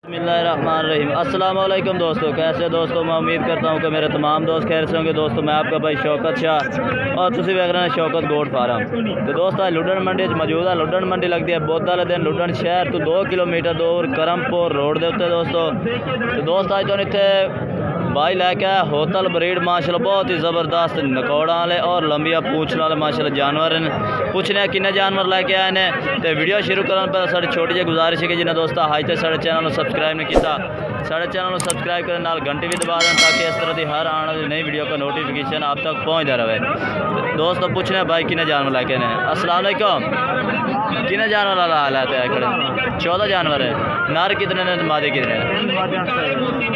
बिस्मिल्लाहिर्रहमानिर्रहीम। अस्सलाम वालेकुम दोस्तों, कैसे दोस्तों। मैं उम्मीद करता हूँ कि मेरे तमाम दोस्त खैर से होंगे। दोस्तों मैं आपका भाई शौकत शाह और तुम वेख रहे हैं शौकत गोट फार्म। तो दोस्तों लुडन मंडी मौजूद है। लुडन मंडी लगती है बुध वाले दिन लुडन शहर तो 2 किलोमीटर दूर करमपुर रोड के उत्ते दोस्तों। तो दोस्त अज तो इतने भाई लैके आया होटल ब्रीड माशाल्लाह बहुत ही ज़बरदस्त नकौड़ा वाले और लंबिया पूछने वाले माशाल्लाह जानवर हैं। पूछने किन्ने जानवर लैके आए ने। तो वीडियो शुरू करने पर साड़ी छोटी जी गुजारिश है कि जिन्हें दोस्तों अज तक साढ़े चैनल को सब्सक्राइब नहीं किया साढ़े चैनल को सब्सक्राइब करने नाल घंटी भी दबा दें ताकि इस तरह की हर आने वाली नई वीडियो का नोटिफिकेशन आप तक पहुँचता रहे। दोस्तों पूछने भाई किन्ने जानवर लैके ने। अस्सलाम वालेकुम। किन्ने जानवर वाला हाल है खड़े 14 जानवर है। नर कितने ने मादे कितने ने।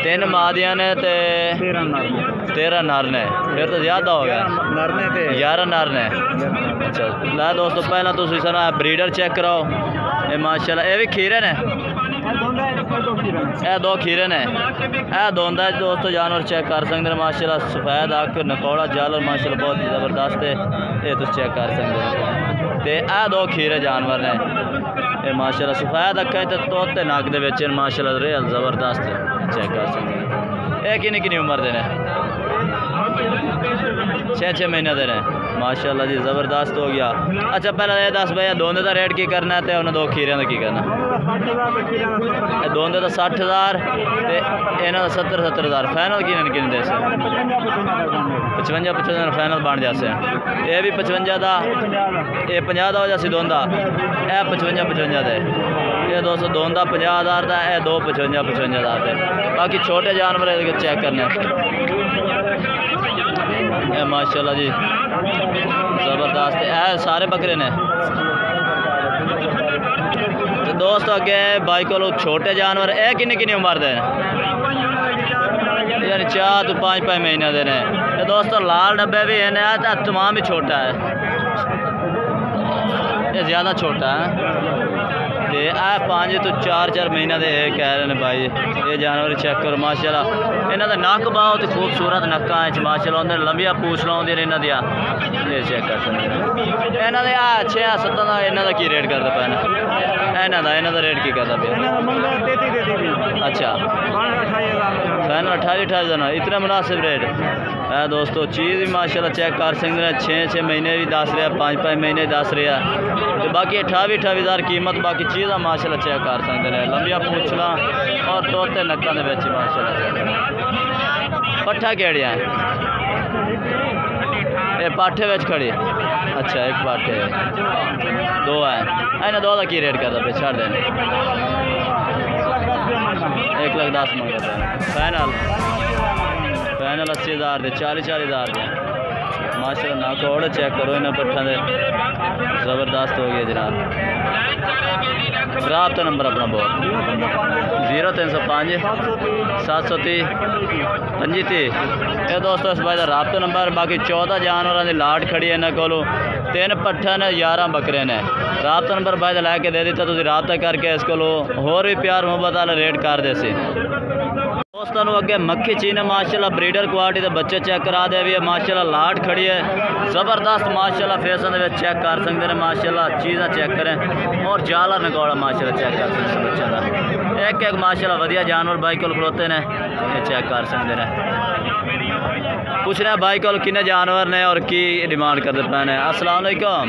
3 मादियाँ ने तो 13 नर ने। फिर तो ज़्यादा हो गया। 11 नर ने। अच्छा ला दोस्तों पहला तो सुना ब्रीडर चेक कराओ। ये माशाल्लाह ये भी खीरे ने। ए 2 खीरे ने। ए दोंदा दोस्तों जानवर चेक कर सकते हैं माशाल्लाह। सफ़ेद अख नकौड़ा जालर माशाल्लाह बहुत ही ज़बरदस्त है। ये तुम चेक कर सकते हो। तो ए 2 खीरे जानवर ने। ये माशाल्लाह सफ़ेद अखा तो तोते नक के माशाल्लाह रेल ज़बरदस्त चेक कर सकते हैं। ये किन्नी किन्नी उम्र दे 6 महीने दे माशाल्लाह जी ज़बरदस्त हो गया। अच्छा पहले ये दस भाई दोनों का रेट की करना है तो उन्हें 2 खीरिया का की करना। दोनों का 60,000 तो इन्हों का 70,000 फाइनल की दे 55 फाइनल बन जासे। ये भी 55 का ये 50 का हो जासी दोनों का। यह 55 दे। ये दोस्तों दोनों का 50,000 का है 2 55,000 के। बाकी छोटे जानवर चेक करने ये माशाल्लाह जी ज़बरदस्त है। सारे बकरे ने। तो दोस्तों अगे भाई को छोटे जानवर है किन्नी किन्नी उम्र दे यानी 4 तो 5 महीने दे ने। तो दोस्तों लाल डब्बे भी है तमाम ही छोटा है। ये ज़्यादा छोटा है। तो आ 5 तो 4 महीने दे कह रहे हैं भाई। ये जानवर चेक करो माशाल्लाह। इन्हों का नक बहुत खूबसूरत नक्का माशाल्लाह। उन्हें लंबिया पूछ लाउंदी ने इन्हों दिया। ये चेक कर सकते इन्हों के 6-7 का इन्हों का की रेट करता पे इन्हों का रेट की करता पे। अच्छा फाइनल 28,000 इतना मुनासिब रेट है। दोस्तों चीज़ भी माशाल्लाह चेक कर सकते हैं। 6 महीने भी दस रहा 5 महीने दस रहा। तो बाकी 28,000 कीमत। बाकी चीज़ा माशाल्लाह चेक कर सकते हैं। लंबिया पूछला और तोते नक्का के बच्चे माशाल्लाह। पट्ठा केड़े हैं ये पाठे में खड़ी। अच्छा एक पाठे 2 है। इन्हें 2 का की रेट करता पे छड़ देने 1,10,000 मंगता है। फाइनल 80,000 दे 40,000 दे माशाल्लाह। नाकौड़ चेक करो इन्हें पट्ठा दे ज़बरदस्त हो गया जनाब। राब्ता नंबर अपना बोल 0305 730 35। ये दोस्तों इस भाई का राब्ता नंबर। बाकी 14 जानवर की लाट खड़ी है इन्होंने को 3 पट्ठा ने 11 बकरे ने। राब्ता नंबर भाई का लैके दे दिता तुम राब्ता करके इस को होर भी प्यार मुहब्बत वाला रेट कर दे सी। दोस्तों अगे मक्खी चीन माशाल्लाह ब्रीडर क्वालिटी के बच्चे चेक करा दे भी है माशाल्लाह। लाट खड़ी है ज़बरदस्त माशाल्लाह। फेसन के चेक कर सकते हैं माशाल्लाह। चीज़ा चेक करें और जाला नकौड़ा माशाल्लाह चेक कर सकते हैं बच्चों का। एक माशाल्लाह वधिया जानवर भाई को खड़ोते ने ये चेक कर सकते हैं। पूछना भाई को किन्ने जानवर ने और की डिमांड करते पे ने। अस्सलाम वालेकुम।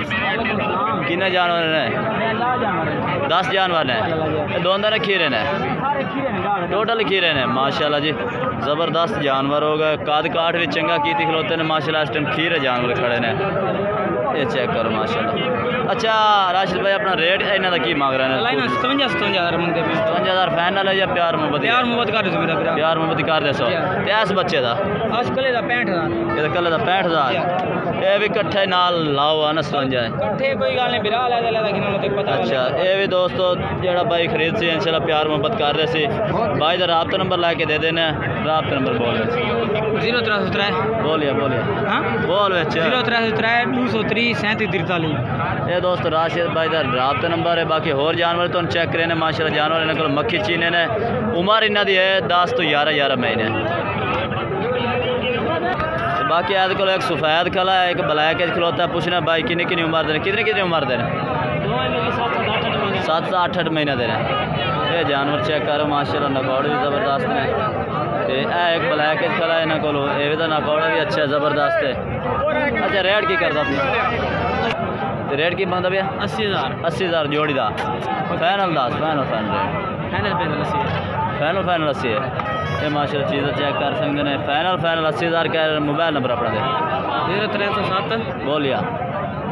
किन्ने जानवर ने 10 जानवर ने। दोनों ने खीरे ने टोटल खीरे ने माशाल्लाह जी ज़बरदस्त जानवर हो गए। काद काठ भी चंगा की खिलोते ने माशाल्लाह। इस टाइम खीरे जानवर खड़े ने ये चेक करो माशाल्लाह। अच्छा राशिद भाई अपना रेट इन्हों का की मांग रहे हैं। 57,000 फाइनल है या प्यार मुहब्बत कर प्यार मुहब्बत कर दे 100 इस बच्चे का कले का 65,000। ये भी कट्ठे नाल लाओ है ना 57। अच्छा ये भी दोस्तों जो भाई खरीद से इंशाल्लाह प्यार मुहब्बत कर रहे थे भाई का राब्ता नंबर लैके दे देना। राब्ता नंबर बोल 0303 बोलिए हाँ बोल 0303 230 3743। ये दोस्तों राशिद भाई का राब्ता नंबर है। बाकी होर जानवर तो चेक करें माशाल्लाह। जानवर इन्होंने को मक्खी चीने ने। उम्र इन्हों की है 10 तो 11 महीने। बाकी आज को एक सफ़ेद खला है एक ब्लैक खिलौता है। पूछना भाई किन्नी किन्नी उम्र दे कितनी उम्र दे 7 से 8 महीने दे। ये जानवर चेक करो माशाल्लाह नकौड़ भी ज़बरदस्त ने ते एक ब्लैक खड़ा है इन्हों को नकौड़ा भी अच्छा ज़बरदस्त है। अच्छा रेट की करता अपनी तो रेट की बनता भैया 80,000 जोड़ी का फाइनल दस फाइनल फाइनल रेट फाइनल 80 है। ये माशाल्लाह चीज़ें चेक कर सकते हैं फाइनल 80,000 का मोबाइल नंबर अपना दे 0307 बोलिया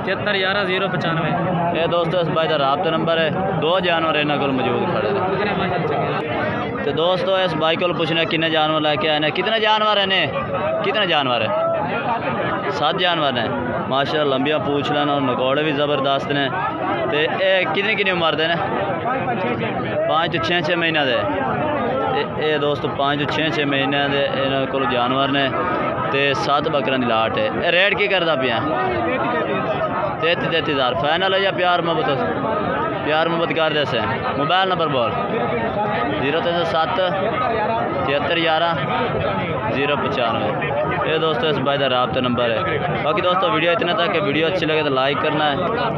7311 ये दोस्तों इस भाई का राब्ता नंबर है। 2 जानवर इन्हों को मौजूद खड़े हैं। 050 तो दोस्तों इस भाई को पूछना कितने जानवर लेके आए हैं कितने जानवर हैं कितने जानवर है 7 जानवर ने माशाल्लाह लंबियाँ पूछ लेना और नकौड़े भी ज़बरदस्त ने तो ये कितनी उम्र दे 5 तो 6 महीने दे ये दोस्तों 5 तो 6 महीने दे इन्हों को जानवर ने तो 7 बकरों की लाट है। ये रेट की करता पिया 33,000 फाइनल है या प्यार मोहब्बत कर दे से मोबाइल नंबर बोल 0307 7311 095। ये दोस्तों इस भाई का राब्ता नंबर है। बाकी दोस्तों वीडियो इतना तक कि वीडियो अच्छी लगे तो लाइक करना है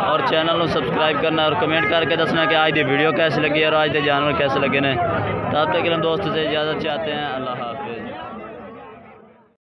और चैनल को सब्सक्राइब करना है और कमेंट करके दसना कि आज की वीडियो कैसी लगी और आज के जानवर कैसे लगे ने। तब तक हम दोस्तों से इजाज़त चाहते हैं। अल्लाह हाफिज़।